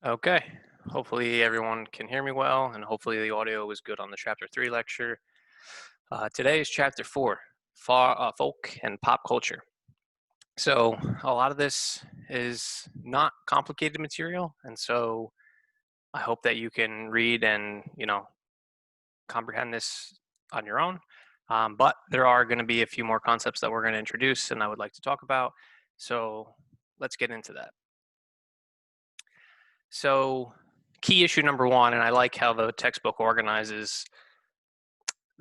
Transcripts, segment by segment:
Okay. Hopefully everyone can hear me well, and hopefully the audio is good on the Chapter 3 lecture. Today is Chapter 4, Folk and Pop Culture. So a lot of this is not complicated material, and so I hope that you can read and, comprehend this on your own. But there are going to be a few more concepts that we're going to introduce and I would like to talk about. So let's get into that. So key issue number one, and I like how the textbook organizes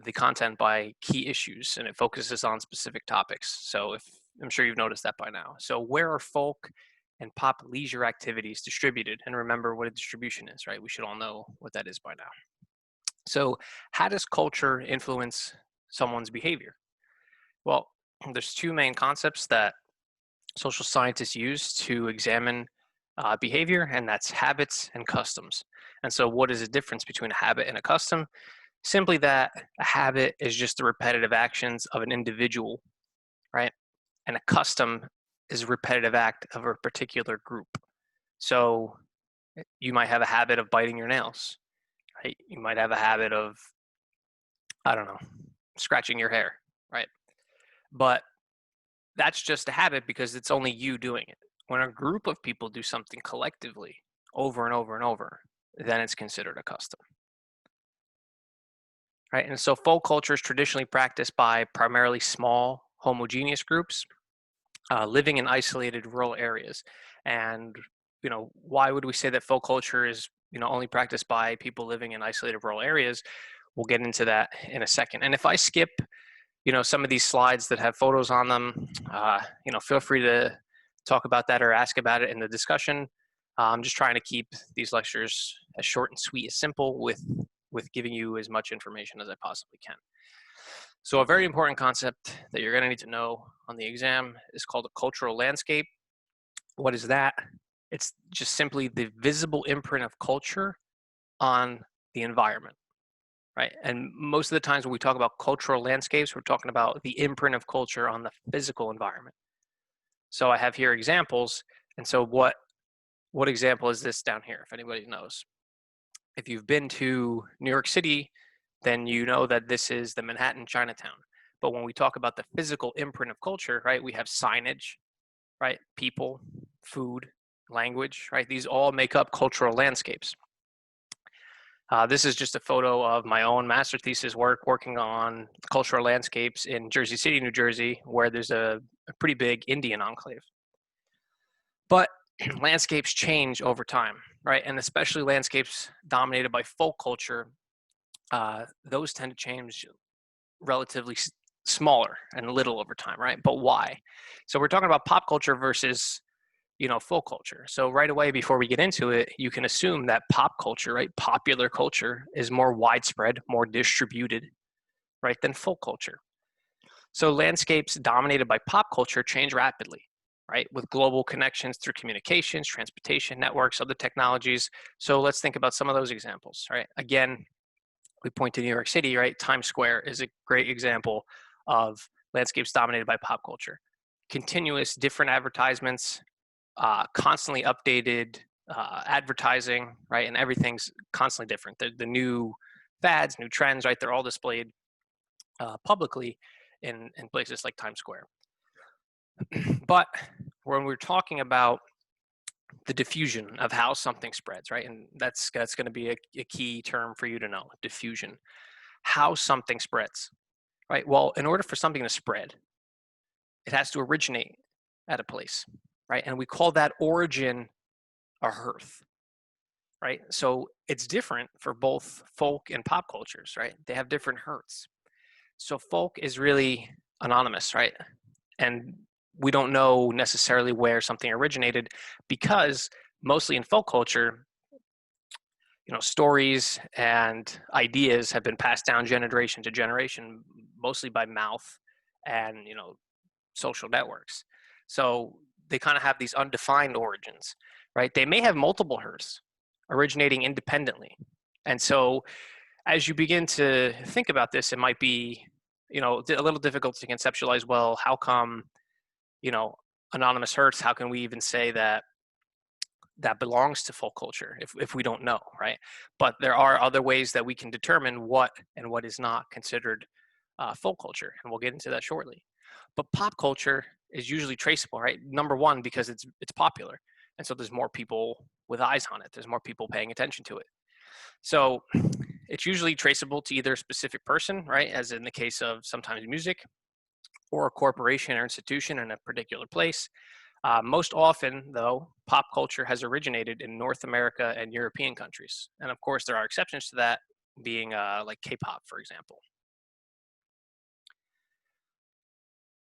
the content by key issues and it focuses on specific topics. So if I'm sure you've noticed that by now. So where are folk and pop leisure activities distributed? And remember what a distribution is, right? We should all know what that is by now. So how does culture influence someone's behavior? Well, there's two main concepts that social scientists use to examine behavior, and that's habits and customs. And so what is the difference between a habit and a custom? Simply that a habit is just the repetitive actions of an individual, right? And a custom is a repetitive act of a particular group. So you might have a habit of biting your nails, right? You might have a habit of, I don't know, scratching your hair, right? But that's just a habit because it's only you doing it. When a group of people do something collectively over and over and over, then it's considered a custom. Right? And so folk culture is traditionally practiced by primarily small, homogeneous groups living in isolated rural areas. And why would we say that folk culture is only practiced by people living in isolated rural areas? We'll get into that in a second. And if I skip, some of these slides that have photos on them, feel free to talk about that or ask about it in the discussion. I'm just trying to keep these lectures as short and sweet as simple with giving you as much information as I possibly can. So a very important concept that you're going to need to know on the exam is called a cultural landscape. What is that? It's just simply the visible imprint of culture on the environment, right? And most of the times when we talk about cultural landscapes, we're talking about the imprint of culture on the physical environment. So I have here examples. And so what example is this down here, if anybody knows? If you've been to New York City, then you know that this is the Manhattan Chinatown. But when we talk about the physical imprint of culture, right, we have signage, right, people, food, language, right? These all make up cultural landscapes. This is just a photo of my own master thesis work working on cultural landscapes in Jersey City, New Jersey, where there's a pretty big Indian enclave. But landscapes change over time, right? And especially landscapes dominated by folk culture, those tend to change relatively smaller and little over time, right? But why? So we're talking about pop culture versus folk culture. So right away before we get into it, you can assume that pop culture, right, popular culture is more widespread, more distributed, right, than folk culture. So landscapes dominated by pop culture change rapidly, right, with global connections through communications, transportation networks, other technologies. So let's think about some of those examples, right? Again, we point to New York City, right? Times Square is a great example of landscapes dominated by pop culture. Continuous different advertisements, constantly updated advertising, right? And everything's constantly different. The new fads, new trends, right? They're all displayed publicly in places like Times Square. But when we're talking about the diffusion of how something spreads, right? And that's going to be a key term for you to know, diffusion. How something spreads, right? Well, in order for something to spread, it has to originate at a place, right? And we call that origin a hearth, right? So it's different for both folk and pop cultures, right? They have different hearths. So folk is really anonymous, right? And we don't know necessarily where something originated because mostly in folk culture, stories and ideas have been passed down generation to generation, mostly by mouth and, social networks. So they kind of have these undefined origins, right? They may have multiple hearths originating independently. And so as you begin to think about this, it might be, a little difficult to conceptualize, well, how come, anonymous hearths, how can we even say that, that belongs to folk culture if we don't know, right? But there are other ways that we can determine what and what is not considered folk culture, and we'll get into that shortly. But pop culture is usually traceable, right? Number one, because it's popular, and so there's more people with eyes on it. There's more people paying attention to it. So it's usually traceable to either a specific person, right? As in the case of sometimes music, or a corporation or institution in a particular place. Most often, though, pop culture has originated in North America and European countries. And of course, there are exceptions to that, being like K-pop, for example.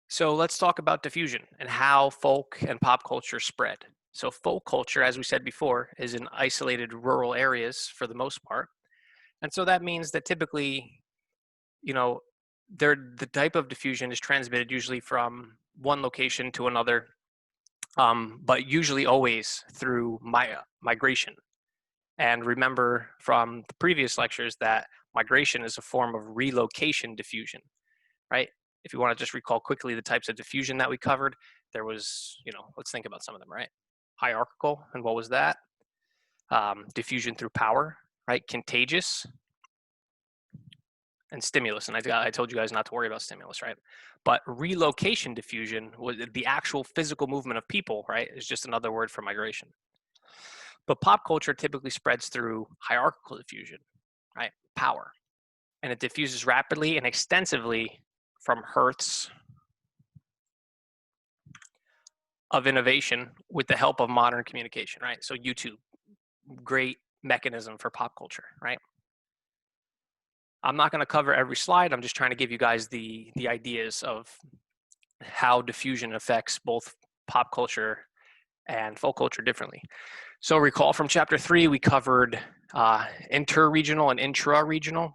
So let's talk about diffusion and how folk and pop culture spread. So folk culture, as we said before, is in isolated rural areas for the most part. And so that means that typically, you know, the type of diffusion is transmitted usually from one location to another, but usually always through migration. And remember from the previous lectures that migration is a form of relocation diffusion, right? If you want to just recall quickly the types of diffusion that we covered, there was, let's think about some of them, right? Hierarchical, and what was that? Diffusion through power, right? Contagious, and stimulus. And I told you guys not to worry about stimulus, right? But relocation diffusion was the actual physical movement of people, right? Is just another word for migration. But pop culture typically spreads through hierarchical diffusion, right? Power. And it diffuses rapidly and extensively from hearths of innovation with the help of modern communication, right? So YouTube, great mechanism for pop culture, right? I'm not going to cover every slide. I'm just trying to give you guys the ideas of how diffusion affects both pop culture and folk culture differently. So recall from chapter 3, we covered inter-regional and intra-regional,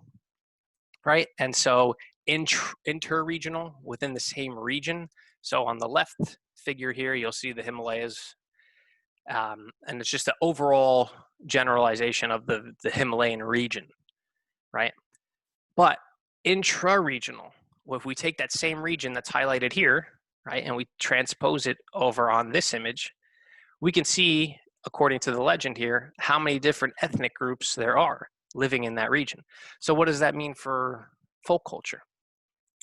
right? And so inter-regional within the same region. So on the left figure here, you'll see the Himalayas. And it's just the overall generalization of the Himalayan region, right? But intra-regional, if we take that same region that's highlighted here, right, and we transpose it over on this image, we can see, according to the legend here, how many different ethnic groups there are living in that region. So what does that mean for folk culture?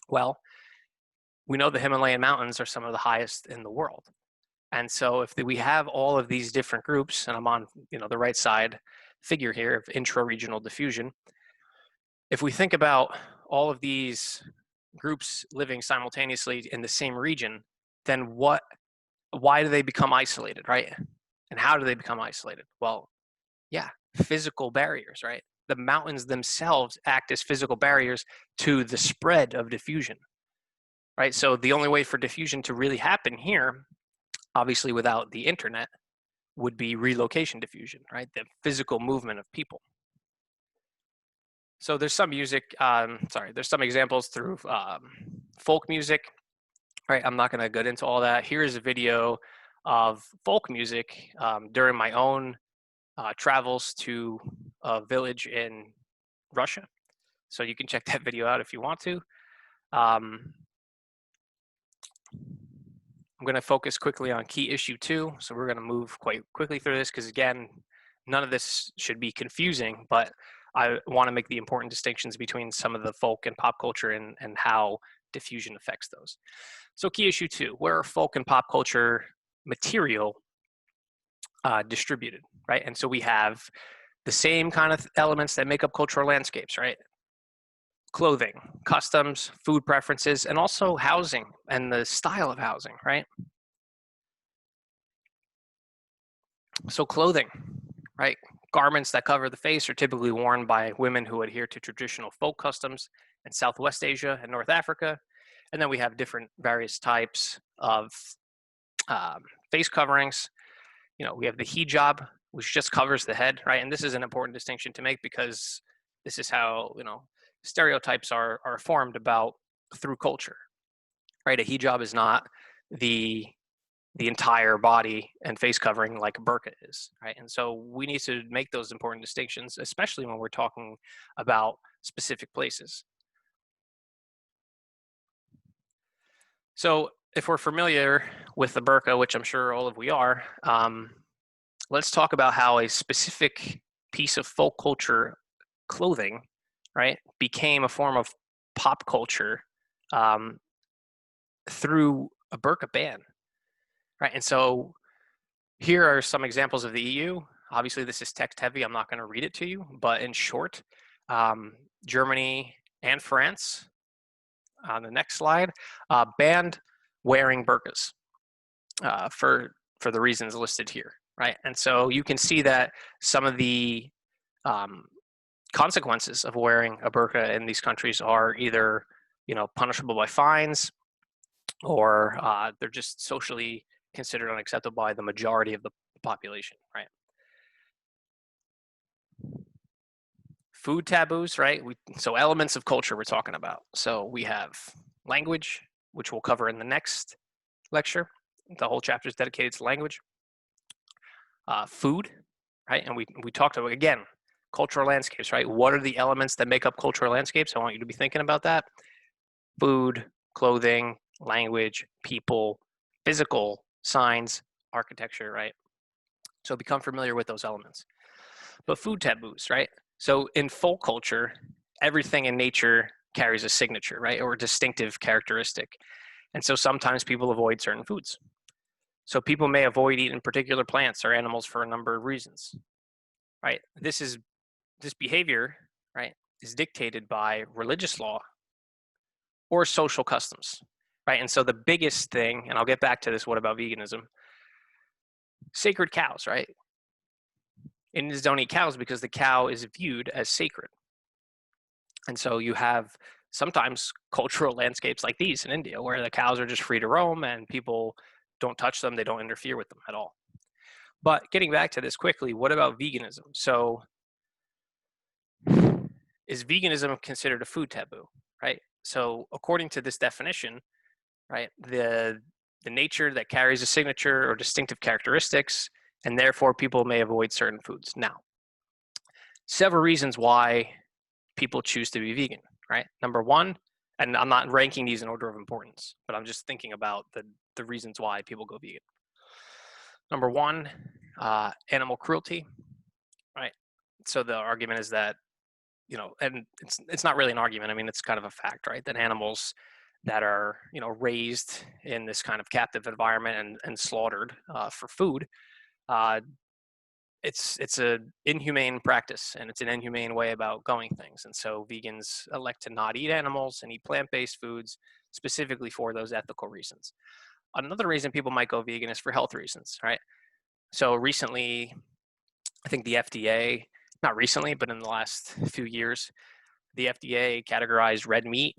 Well, we know the Himalayan mountains are some of the highest in the world. And so if we have all of these different groups, and I'm on the right side figure here of intra-regional diffusion, if we think about all of these groups living simultaneously in the same region, then why do they become isolated, right? And how do they become isolated? Well, yeah, physical barriers, right? The mountains themselves act as physical barriers to the spread of diffusion, right? So the only way for diffusion to really happen here, obviously without the internet, would be relocation diffusion, right? The physical movement of people. So there's some music, there's some examples through folk music, right? I'm not gonna get into all that. Here's a video of folk music during my own travels to a village in Russia. So you can check that video out if you want to. I'm gonna focus quickly on key issue 2. So we're gonna move quite quickly through this because again, none of this should be confusing, but I want to make the important distinctions between some of the folk and pop culture and how diffusion affects those. So key issue 2, where are folk and pop culture material distributed, right? And so we have the same kind of elements that make up cultural landscapes, right? Clothing, customs, food preferences, and also housing and the style of housing, right? So clothing, right? Garments that cover the face are typically worn by women who adhere to traditional folk customs in Southwest Asia and North Africa. And then we have different various types of face coverings. We have the hijab, which just covers the head, right? And this is an important distinction to make because this is how, stereotypes are formed about through culture, right? A hijab is not the entire body and face covering like a burqa is, right? And so we need to make those important distinctions, especially when we're talking about specific places. So if we're familiar with the burqa, which I'm sure all of we are, let's talk about how a specific piece of folk culture clothing, right, became a form of pop culture um, through a burqa ban, right? And so here are some examples of the EU. Obviously, this is text heavy. I'm not going to read it to you, but in short, um, Germany and France, on the next slide, banned wearing burqas for the reasons listed here, right? And so you can see that some of the um, consequences of wearing a burqa in these countries are either, punishable by fines, or they're just socially considered unacceptable by the majority of the population, right? Food taboos, right? So elements of culture we're talking about. So we have language, which we'll cover in the next lecture. The whole chapter is dedicated to language. Food, right? And we talked about, again, cultural landscapes, right? What are the elements that make up cultural landscapes? I want you to be thinking about that. Food, clothing, language, people, physical signs, architecture, right? So become familiar with those elements. But food taboos, right? So in folk culture, everything in nature carries a signature, right? Or a distinctive characteristic. And so sometimes people avoid certain foods. So people may avoid eating particular plants or animals for a number of reasons, right? This behavior, right, is dictated by religious law or social customs, right? And so the biggest thing, and I'll get back to this, what about veganism? Sacred cows, right? Indians don't eat cows because the cow is viewed as sacred. And so you have sometimes cultural landscapes like these in India where the cows are just free to roam and people don't touch them, they don't interfere with them at all. But getting back to this quickly, what about veganism? So is veganism considered a food taboo, right? So according to this definition, right, the nature that carries a signature or distinctive characteristics, and therefore people may avoid certain foods. Now, several reasons why people choose to be vegan, right? Number one, and I'm not ranking these in order of importance, but I'm just thinking about the reasons why people go vegan. Number one, animal cruelty, right? So the argument is that, and it's not really an argument. I mean, it's kind of a fact, right? That animals that are, raised in this kind of captive environment and slaughtered for food, uh, it's a inhumane practice, and it's an inhumane way about going things. And so vegans elect to not eat animals and eat plant-based foods specifically for those ethical reasons. Another reason people might go vegan is for health reasons, right? So recently, I think the FDA, not recently, but in the last few years, the FDA categorized red meat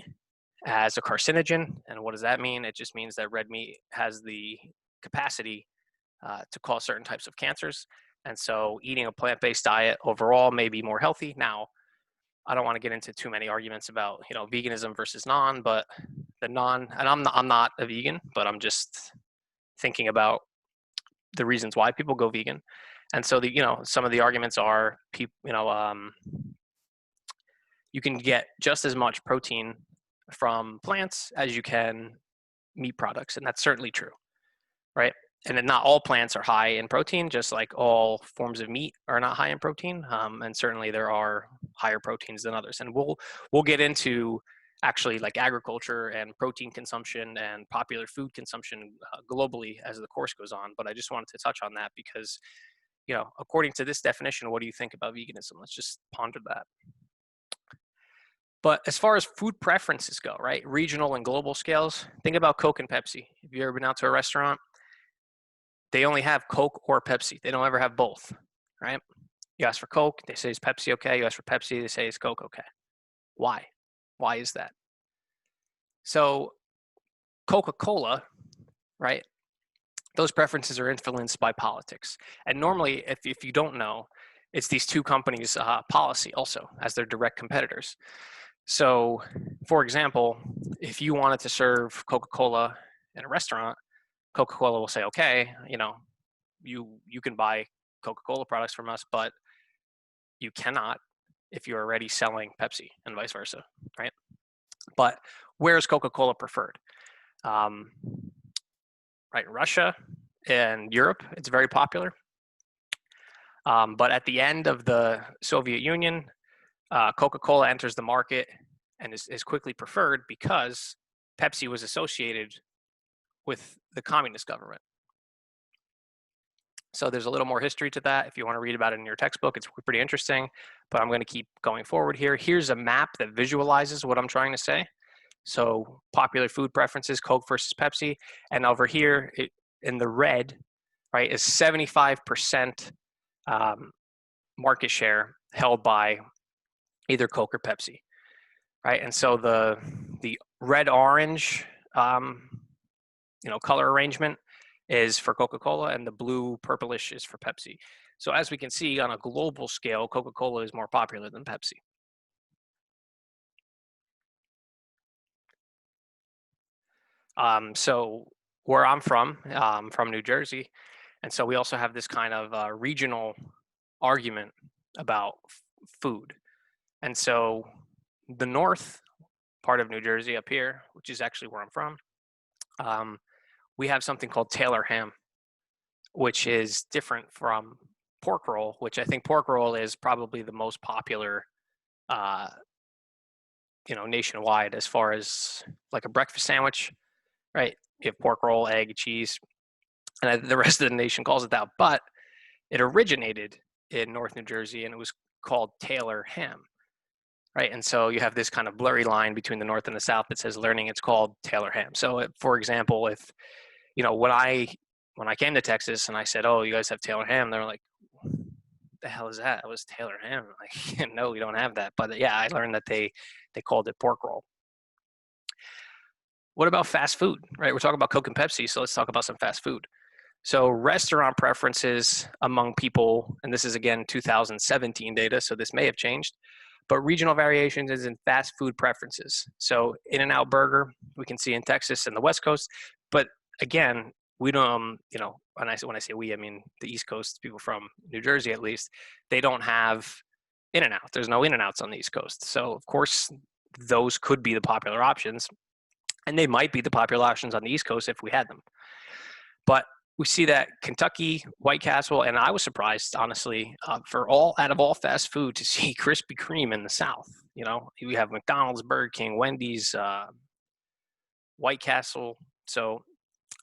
as a carcinogen. And what does that mean? It just means that red meat has the capacity to cause certain types of cancers. And so eating a plant-based diet overall may be more healthy. Now, I don't want to get into too many arguments about, veganism versus non, but the non, and I'm not a vegan, but I'm just thinking about the reasons why people go vegan. And so some of the arguments are people, you can get just as much protein from plants as you can meat products, and that's certainly true, right? And then not all plants are high in protein, just like all forms of meat are not high in protein. And certainly there are higher proteins than others. And we'll get into actually like agriculture and protein consumption and popular food consumption globally as the course goes on. But I just wanted to touch on that because, according to this definition, what do you think about veganism? Let's just ponder that. But as far as food preferences go, right, regional and global scales, think about Coke and Pepsi. Have you ever been out to a restaurant? They only have Coke or Pepsi. They don't ever have both, right? You ask for Coke, they say, is Pepsi okay? You ask for Pepsi, they say, is Coke okay? Why? Why is that? So Coca-Cola, right, those preferences are influenced by politics. And normally, if you don't know, it's these two companies' policy also as their direct competitors. So, for example, if you wanted to serve Coca-Cola in a restaurant, Coca-Cola will say, okay, you can buy Coca-Cola products from us, but you cannot if you're already selling Pepsi and vice versa, right? But where is Coca-Cola preferred? Right, Russia and Europe, it's very popular. But at the end of the Soviet Union, Coca-Cola enters the market and is quickly preferred because Pepsi was associated with the communist government. So there's a little more history to that. If you want to read about it in your textbook, it's pretty interesting, but I'm going to keep going forward here. Here's a map that visualizes what I'm trying to say. So popular food preferences, Coke versus Pepsi. And over here in the red, right, is 75% market share held by either Coke or Pepsi, right? And so the red-orange, color arrangement is for Coca-Cola, and the blue purplish is for Pepsi. So as we can see on a global scale, Coca-Cola is more popular than Pepsi. So where I'm from New Jersey, and so we also have this kind of regional argument about food. And so the north part of New Jersey up here, which is actually where I'm from, we have something called Taylor ham, which is different from pork roll, which I think pork roll is probably the most popular, nationwide as far as like a breakfast sandwich, right? You have pork roll, egg, cheese, and the rest of the nation calls it that. But it originated in North New Jersey, and it was called Taylor ham, right? And so you have this kind of blurry line between the North and the South that says learning it's called Taylor ham. So, for example, if when I came to Texas and I said, "Oh, you guys have Taylor ham," they were like, "The hell is that?" It was Taylor ham. Like, no, we don't have that. But yeah, I learned that they called it pork roll. What about fast food, right? We're talking about Coke and Pepsi, so let's talk about some fast food. So restaurant preferences among people, and this is again 2017 data, so this may have changed, but regional variations is in fast food preferences. So In-N-Out Burger, we can see in Texas and the West Coast, but again, we don't, when I say we, I mean the East Coast, people from New Jersey at least, they don't have In-N-Out. There's no In-N-Outs on the East Coast. So of course, those could be the popular options, and they might be the popular options on the East Coast if we had them. But we see that Kentucky, White Castle, and I was surprised, honestly, out of all fast food to see Krispy Kreme in the South. We have McDonald's, Burger King, Wendy's, White Castle. So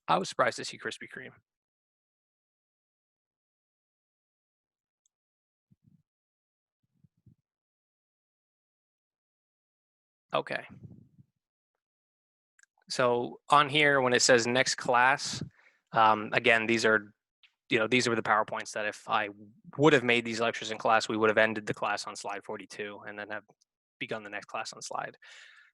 I was surprised to see Krispy Kreme. Okay. So on here, when it says next class, again, these are the PowerPoints that if I would have made these lectures in class, we would have ended the class on slide 42 and then have begun the next class on slide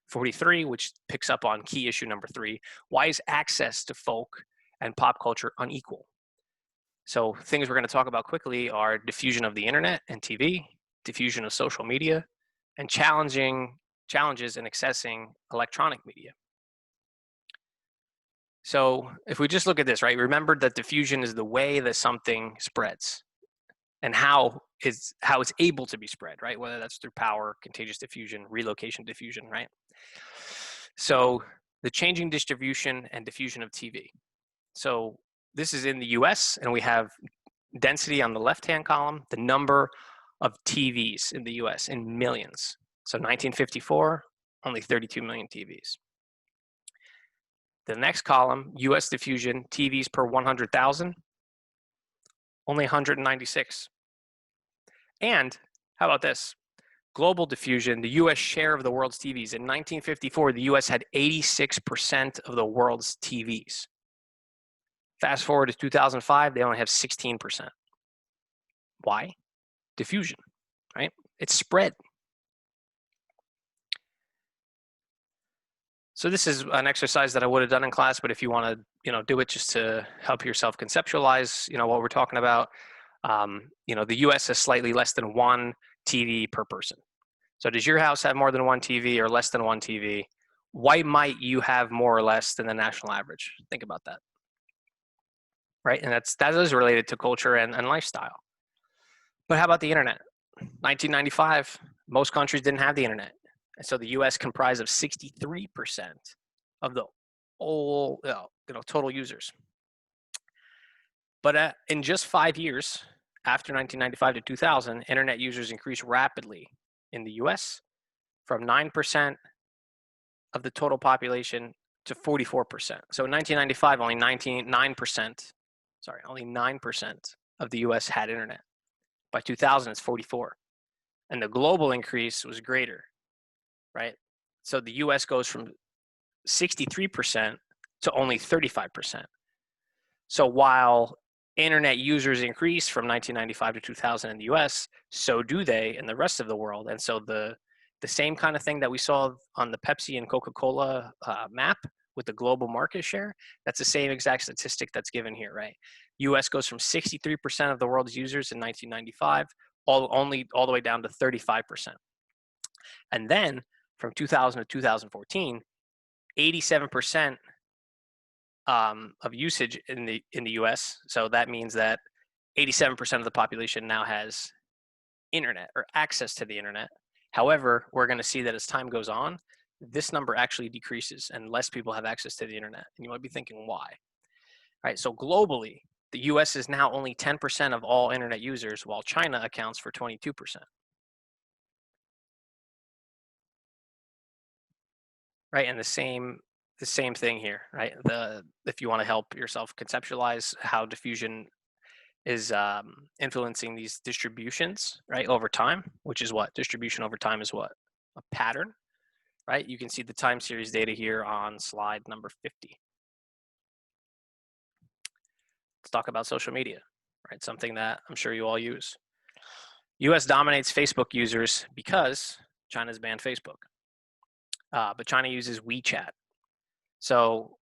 43, which picks up on key issue number 3. Why is access to folk and pop culture unequal? So things we're going to talk about quickly are diffusion of the internet and TV, diffusion of social media, and challenges in accessing electronic media. So if we just look at this, right, remember that diffusion is the way that something spreads and how it's able to be spread, right? Whether that's through power, contagious diffusion, relocation diffusion, right? So the changing distribution and diffusion of TV. So this is in the US, and we have density on the left-hand column, the number of TVs in the US in millions. So 1954, only 32 million TVs. The next column, US diffusion, TVs per 100,000, only 196. And how about this? Global diffusion, the US share of the world's TVs. In 1954, the US had 86% of the world's TVs. Fast forward to 2005, they only have 16%. Why? Diffusion, right? It's spread. So this is an exercise that I would have done in class, but if you want to, do it just to help yourself conceptualize, what we're talking about, the US has slightly less than 1 TV per person. So does your house have more than 1 TV or less than 1 TV? Why might you have more or less than the national average? Think about that. Right, and that is related to culture and lifestyle. But how about the internet? 1995, most countries didn't have the internet. And so the US comprised of 63% of the whole, total users. But in just 5 years, after 1995 to 2000, internet users increased rapidly in the US from 9% of the total population to 44%. So in 1995, only 9%, only 9% of the US had internet. By 2000, it's 44. And the global increase was greater, right? So the US goes from 63% to only 35%. So while internet users increase from 1995 to 2000 in the US, so do they in the rest of the world. And so the same kind of thing that we saw on the Pepsi and Coca-Cola map with the global market share, that's the same exact statistic that's given here, right? US goes from 63% of the world's users in 1995 all the way down to 35%. And then from 2000 to 2014, 87% of usage in the US. So that means that 87% of the population now has internet or access to the internet. However, we're going to see that as time goes on, this number actually decreases and less people have access to the internet. And you might be thinking, why? All right, so globally, the US is now only 10% of all internet users, while China accounts for 22%. Right, and the same thing here, right? If you want to help yourself conceptualize how diffusion is influencing these distributions, right, over time, which is what distribution over time is, what a pattern, right? You can see the time series data here on slide number 50. Let's talk about social media, right? Something that I'm sure you all use. US dominates Facebook users because China's banned Facebook, but China uses WeChat. So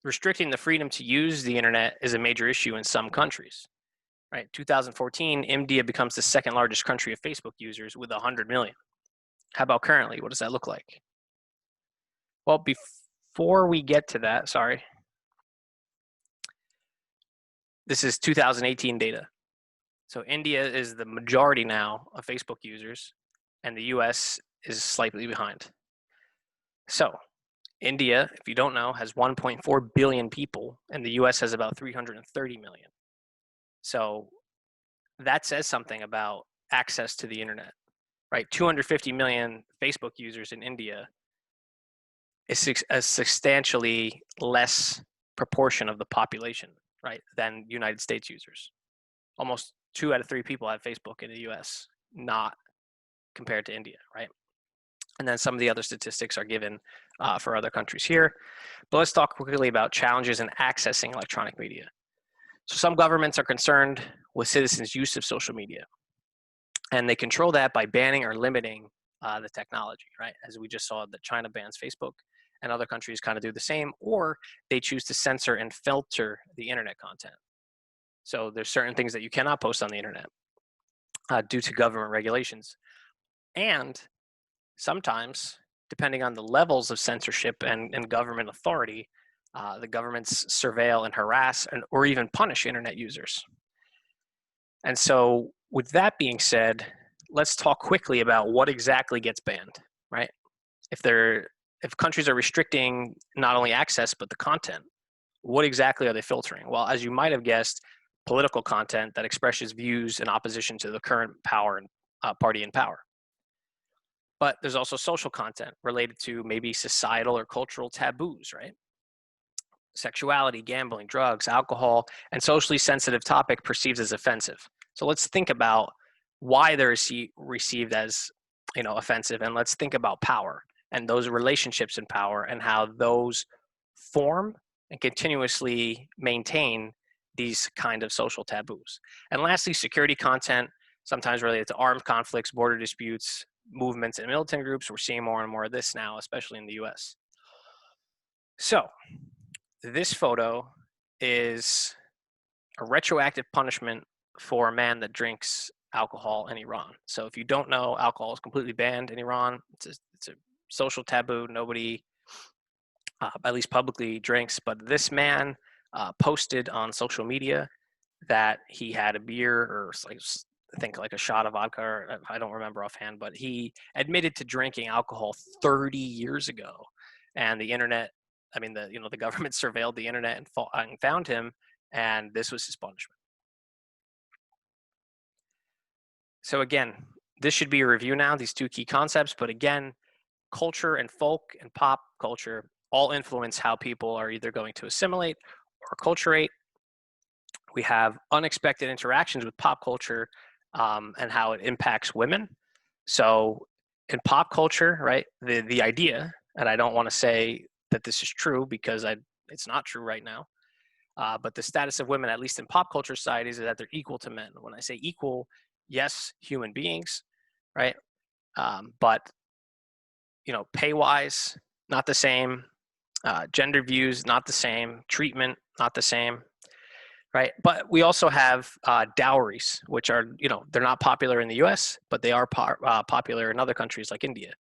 restricting the freedom to use the internet is a major issue in some countries. Right, 2014, India becomes the second largest country of Facebook users with 100 million. How about currently? What does that look like? Well, before we get to that, this is 2018 data. So India is the majority now of Facebook users, and the US is slightly behind. So India, if you don't know, has 1.4 billion people, and the US has about 330 million. So that says something about access to the internet, right? 250 million Facebook users in India is a substantially less proportion of the population, right, than United States users. Almost 2 out of 3 people have Facebook in the US, not compared to India, right? And then some of the other statistics are given for other countries here. But let's talk quickly about challenges in accessing electronic media. So some governments are concerned with citizens' use of social media, and they control that by banning or limiting the technology, right? As we just saw that China bans Facebook, and other countries kind of do the same, or they choose to censor and filter the internet content. So there's certain things that you cannot post on the internet due to government regulations. And sometimes, depending on the levels of censorship and government authority, the governments surveil and harass or even punish internet users. And so with that being said, let's talk quickly about what exactly gets banned, right? If countries are restricting not only access, but the content, what exactly are they filtering? Well, as you might have guessed, political content that expresses views in opposition to the current party in power. But there's also social content related to maybe societal or cultural taboos, right? Sexuality, gambling, drugs, alcohol, and socially sensitive topic perceived as offensive. So let's think about why they're received as, offensive, and let's think about power and those relationships in power and how those form and continuously maintain these kind of social taboos. And lastly, security content, sometimes related to armed conflicts, border disputes, movements, and militant groups. We're seeing more and more of this now, especially in the US. So this photo is a retroactive punishment for a man that drinks alcohol in Iran. So if you don't know, alcohol is completely banned in Iran. It's a social taboo. Nobody, at least publicly, drinks. But this man posted on social media that he had a beer, or I think like a shot of vodka, or I don't remember offhand, but he admitted to drinking alcohol 30 years ago. And the internet, the government surveilled the internet and found him, and this was his punishment. So again, this should be a review now, these two key concepts, but again, culture and folk and pop culture all influence how people are either going to assimilate or acculturate. We have unexpected interactions with pop culture and how it impacts women. So in pop culture, right, the idea, and I don't want to say that this is true because it's not true right now, but the status of women, at least in pop culture societies, is that they're equal to men. When I say equal, yes, human beings, right? But pay wise, not the same. Gender views, not the same. Treatment, not the same, right? But we also have dowries, which are, they're not popular in the US, but they are popular in other countries like India.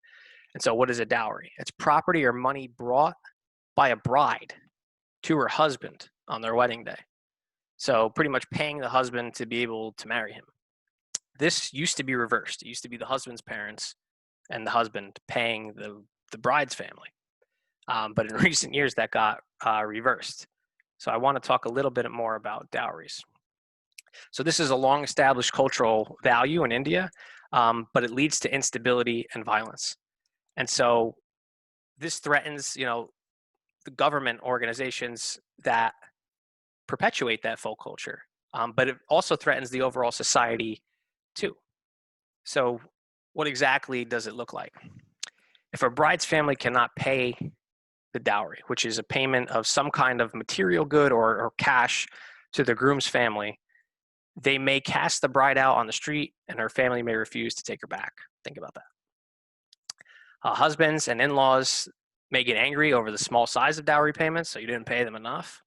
And so what is a dowry? It's property or money brought by a bride to her husband on their wedding day. So pretty much paying the husband to be able to marry him. This used to be reversed. It used to be the husband's parents and the husband paying the bride's family. But in recent years, that got reversed. So I want to talk a little bit more about dowries. So this is a long-established cultural value in India, but it leads to instability and violence. And so this threatens, the government organizations that perpetuate that folk culture, but it also threatens the overall society too. So what exactly does it look like? If a bride's family cannot pay the dowry, which is a payment of some kind of material good or cash to the groom's family, they may cast the bride out on the street and her family may refuse to take her back. Think about that. Husbands and in-laws may get angry over the small size of dowry payments, so you didn't pay them enough,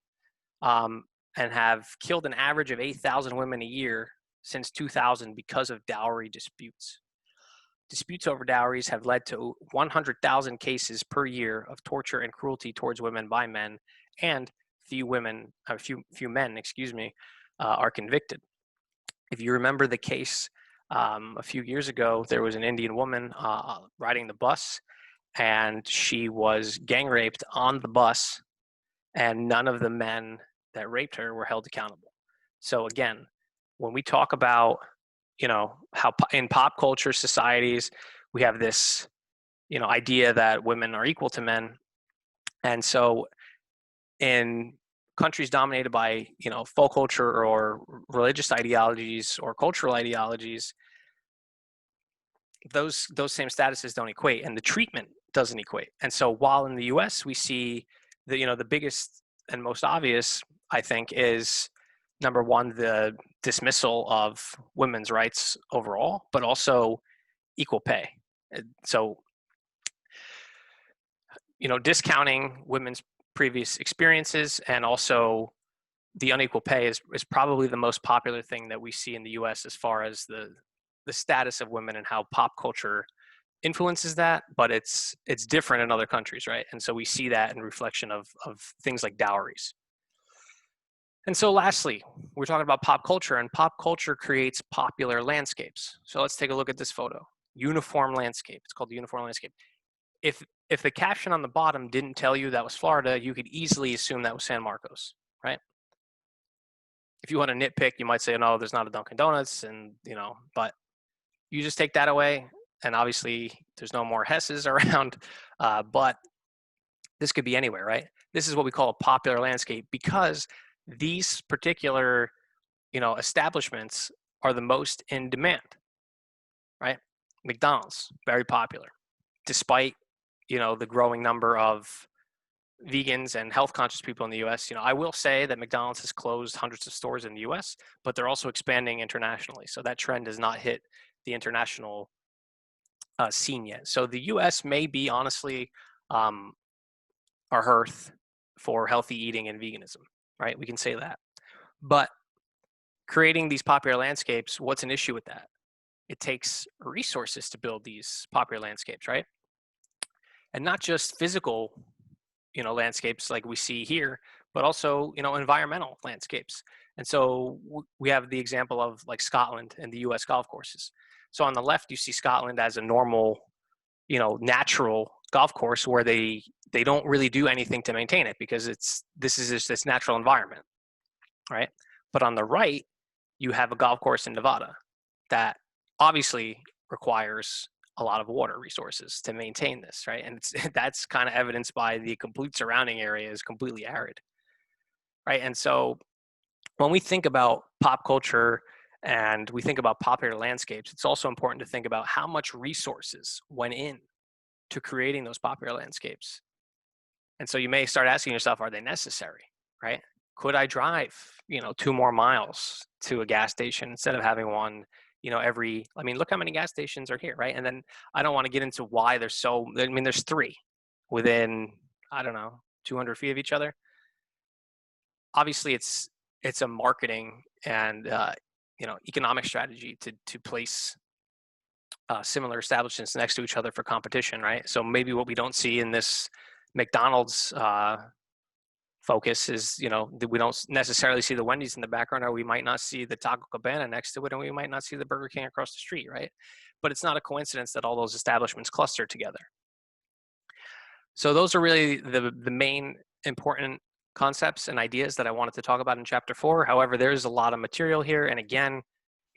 and have killed an average of 8,000 women a year since 2000 because of dowry disputes. Disputes over dowries have led to 100,000 cases per year of torture and cruelty towards women by men, and few men, are convicted. If you remember the case a few years ago, there was an Indian woman riding the bus, and she was gang raped on the bus, and none of the men that raped her were held accountable. So again, when we talk about how in pop culture societies we have this idea that women are equal to men, and so in countries dominated by folk culture or religious ideologies or cultural ideologies, those same statuses don't equate, and the treatment doesn't equate. And so while in the US we see the biggest and most obvious, I think, is number one, the dismissal of women's rights overall, but also equal pay. So, discounting women's previous experiences and also the unequal pay is probably the most popular thing that we see in the US as far as the status of women and how pop culture influences that, but it's different in other countries, right? And so we see that in reflection of things like dowries. And so lastly, we're talking about pop culture, and pop culture creates popular landscapes. So let's take a look at this photo. Uniform landscape. It's called the uniform landscape. If the caption on the bottom didn't tell you that was Florida, you could easily assume that was San Marcos, right? If you want to nitpick, you might say, no, there's not a Dunkin' Donuts, and but you just take that away, and obviously there's no more Hesses around, but this could be anywhere, right? This is what we call a popular landscape because these particular, establishments are the most in demand, right? McDonald's, very popular, despite, the growing number of vegans and health conscious people in the US. I will say that McDonald's has closed hundreds of stores in the US, but they're also expanding internationally. So that trend has not hit the international scene yet. So the US may be honestly our hearth for healthy eating and veganism, right? We can say that. But creating these popular landscapes, what's an issue with that? It takes resources to build these popular landscapes, right? And not just physical, landscapes like we see here, but also, environmental landscapes. And so we have the example of like Scotland and the US golf courses. So on the left, you see Scotland as a normal, natural golf course where they don't really do anything to maintain it because this is just this natural environment, right? But on the right, you have a golf course in Nevada that obviously requires a lot of water resources to maintain this, right? And that's kind of evidenced by the complete surrounding area is completely arid, right? And so when we think about pop culture and we think about popular landscapes, it's also important to think about how much resources went in to creating those popular landscapes. And so you may start asking yourself, are they necessary, right? Could I drive, 2 more miles to a gas station instead of having one, look how many gas stations are here, right? And then I don't want to get into why there's 3 within, I don't know, 200 feet of each other. Obviously it's a marketing and, economic strategy to place similar establishments next to each other for competition, right? So maybe what we don't see in this McDonald's focus is, that we don't necessarily see the Wendy's in the background, or we might not see the Taco Cabana next to it, and we might not see the Burger King across the street, right? But it's not a coincidence that all those establishments cluster together. So those are really the main important concepts and ideas that I wanted to talk about in chapter 4. However, there's a lot of material here, and again,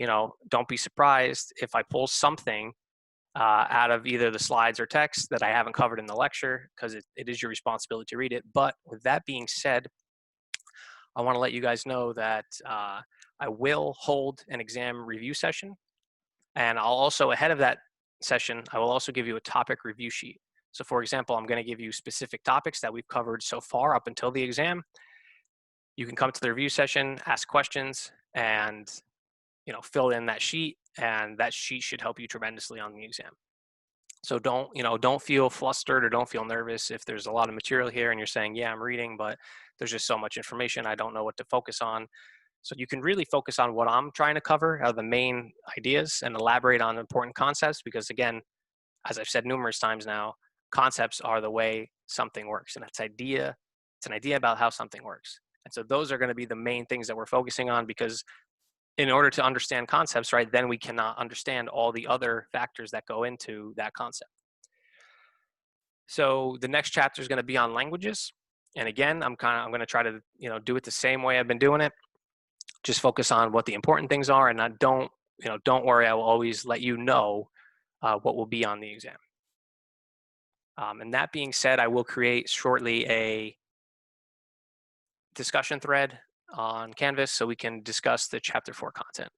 don't be surprised if I pull something out of either the slides or text that I haven't covered in the lecture, because it is your responsibility to read it. But with that being said, I want to let you guys know that I will hold an exam review session, and I'll also, ahead of that session, I will also give you a topic review sheet. So for example, I'm going to give you specific topics that we've covered so far up until the exam. You can come to the review session, ask questions, and fill in that sheet, and that sheet should help you tremendously on the exam. So don't feel flustered or don't feel nervous if there's a lot of material here and you're saying, yeah, I'm reading, but there's just so much information, I don't know what to focus on. So you can really focus on what I'm trying to cover, the main ideas, and elaborate on important concepts, because again, as I've said numerous times now, concepts are the way something works, and it's an idea about how something works. And so those are going to be the main things that we're focusing on, because in order to understand concepts, right, then we cannot understand all the other factors that go into that concept. So the next chapter is going to be on languages. And again, I'm going to try to, do it the same way I've been doing it. Just focus on what the important things are, and don't worry, I will always let you know what will be on the exam. And that being said, I will create shortly a discussion thread on Canvas so we can discuss the chapter 4 content.